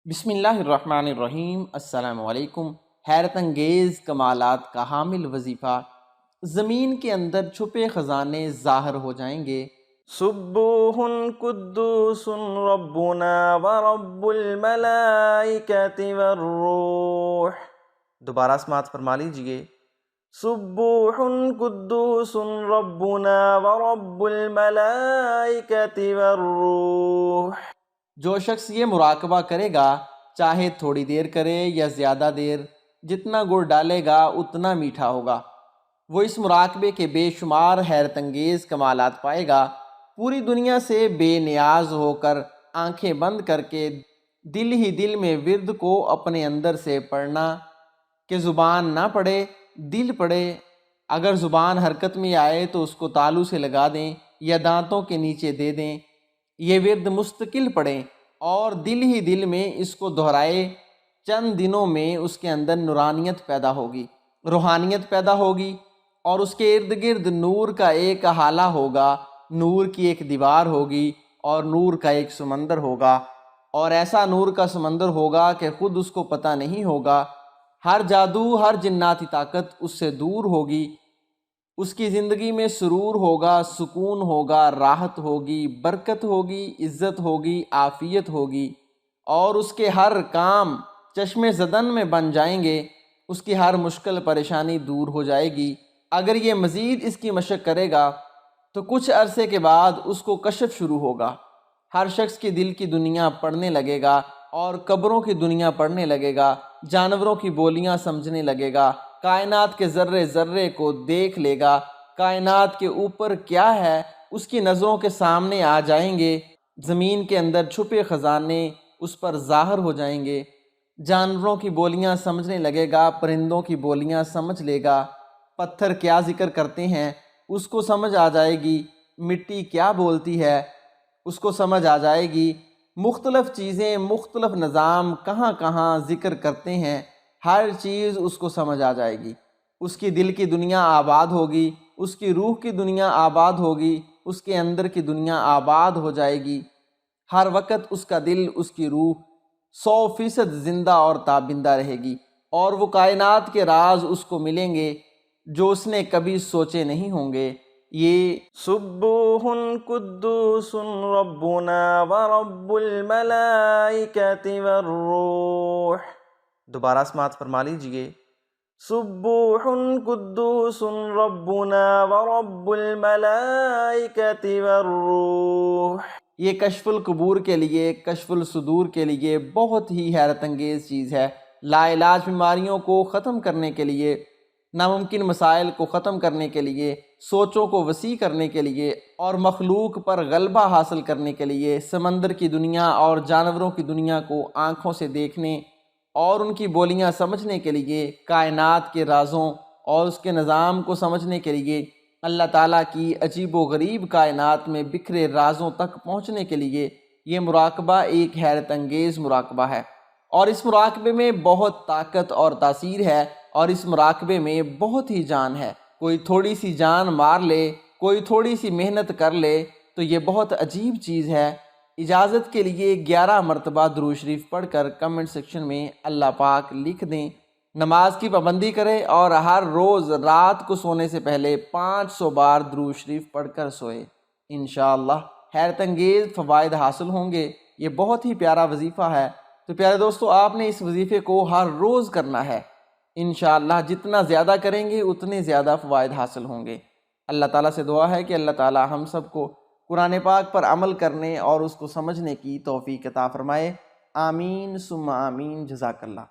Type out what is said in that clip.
بسم اللہ الرحمن الرحیم۔ السلام علیکم۔ حیرت انگیز کمالات کا حامل وظیفہ، زمین کے اندر چھپے خزانے ظاہر ہو جائیں گے۔ سبوح قدوس ربنا ورب الملائکۃ والروح۔ دوبارہ سماعت فرما لیجئے۔ سبوح قدوس ربنا ورب الملائکۃ والروح۔ جو شخص یہ مراقبہ کرے گا، چاہے تھوڑی دیر کرے یا زیادہ دیر، جتنا گڑ ڈالے گا اتنا میٹھا ہوگا، وہ اس مراقبے کے بے شمار حیرت انگیز کمالات پائے گا۔ پوری دنیا سے بے نیاز ہو کر آنکھیں بند کر کے دل ہی دل میں ورد کو اپنے اندر سے پڑھنا، کہ زبان نہ پڑھے دل پڑھے۔ اگر زبان حرکت میں آئے تو اس کو تالو سے لگا دیں یا دانتوں کے نیچے دے دیں۔ یہ ورد مستقل پڑھیں اور دل ہی دل میں اس کو دہرائے۔ چند دنوں میں اس کے اندر نورانیت پیدا ہوگی، روحانیت پیدا ہوگی، اور اس کے ارد گرد نور کا ایک احاطہ ہوگا، نور کی ایک دیوار ہوگی اور نور کا ایک سمندر ہوگا، اور ایسا نور کا سمندر ہوگا کہ خود اس کو پتہ نہیں ہوگا۔ ہر جادو، ہر جناتی طاقت اس سے دور ہوگی۔ اس کی زندگی میں سرور ہوگا، سکون ہوگا، راحت ہوگی، برکت ہوگی، عزت ہوگی، عافیت ہوگی، اور اس کے ہر کام چشم زدن میں بن جائیں گے۔ اس کی ہر مشکل پریشانی دور ہو جائے گی۔ اگر یہ مزید اس کی مشق کرے گا تو کچھ عرصے کے بعد اس کو کشف شروع ہوگا۔ ہر شخص کی دل کی دنیا پڑھنے لگے گا اور قبروں کی دنیا پڑھنے لگے گا، جانوروں کی بولیاں سمجھنے لگے گا، کائنات کے ذرے ذرے کو دیکھ لے گا۔ کائنات کے اوپر کیا ہے اس کی نظروں کے سامنے آ جائیں گے۔ زمین کے اندر چھپے خزانے اس پر ظاہر ہو جائیں گے۔ جانوروں کی بولیاں سمجھنے لگے گا، پرندوں کی بولیاں سمجھ لے گا۔ پتھر کیا ذکر کرتے ہیں اس کو سمجھ آ جائے گی۔ مٹی کیا بولتی ہے اس کو سمجھ آ جائے گی۔ مختلف چیزیں، مختلف نظام کہاں کہاں ذکر کرتے ہیں، ہر چیز اس کو سمجھ آ جائے گی۔ اس کی دل کی دنیا آباد ہوگی، اس کی روح کی دنیا آباد ہوگی، اس کے اندر کی دنیا آباد ہو جائے گی۔ ہر وقت اس کا دل، اس کی روح 100% زندہ اور تابندہ رہے گی، اور وہ کائنات کے راز اس کو ملیں گے جو اس نے کبھی سوچے نہیں ہوں گے۔ یہ سبوح قدوس ربنا ورب الملائکۃ والروح۔ دوبارہ سماعت فرما لیجئے۔ سبوح قدوس ربنا ورب الملائکۃ والروح۔ یہ کشف القبور کے لیے، کشف الصدور کے لیے بہت ہی حیرت انگیز چیز ہے۔ لا علاج بیماریوں کو ختم کرنے کے لیے، ناممکن مسائل کو ختم کرنے کے لیے، سوچوں کو وسیع کرنے کے لیے، اور مخلوق پر غلبہ حاصل کرنے کے لیے، سمندر کی دنیا اور جانوروں کی دنیا کو آنکھوں سے دیکھنے اور ان کی بولیاں سمجھنے کے لیے، کائنات کے رازوں اور اس کے نظام کو سمجھنے کے لیے، اللہ تعالیٰ کی عجیب و غریب کائنات میں بکھرے رازوں تک پہنچنے کے لیے، یہ مراقبہ ایک حیرت انگیز مراقبہ ہے، اور اس مراقبے میں بہت طاقت اور تاثیر ہے، اور اس مراقبے میں بہت ہی جان ہے۔ کوئی تھوڑی سی جان مار لے، کوئی تھوڑی سی محنت کر لے تو یہ بہت عجیب چیز ہے۔ اجازت کے لیے 11 مرتبہ درود شریف پڑھ کر کمنٹ سیکشن میں اللہ پاک لکھ دیں۔ نماز کی پابندی کرے اور ہر روز رات کو سونے سے پہلے 500 بار درود شریف پڑھ کر سوئے۔ انشاءاللہ حیرت انگیز فوائد حاصل ہوں گے۔ یہ بہت ہی پیارا وظیفہ ہے، تو پیارے دوستو آپ نے اس وظیفے کو ہر روز کرنا ہے۔ انشاءاللہ جتنا زیادہ کریں گے اتنے زیادہ فوائد حاصل ہوں گے۔ اللہ تعالیٰ سے دعا ہے کہ اللہ تعالیٰ ہم سب کو قرآن پاک پر عمل کرنے اور اس کو سمجھنے کی توفیق عطا فرمائے۔ آمین ثم آمین۔ جزاک اللہ۔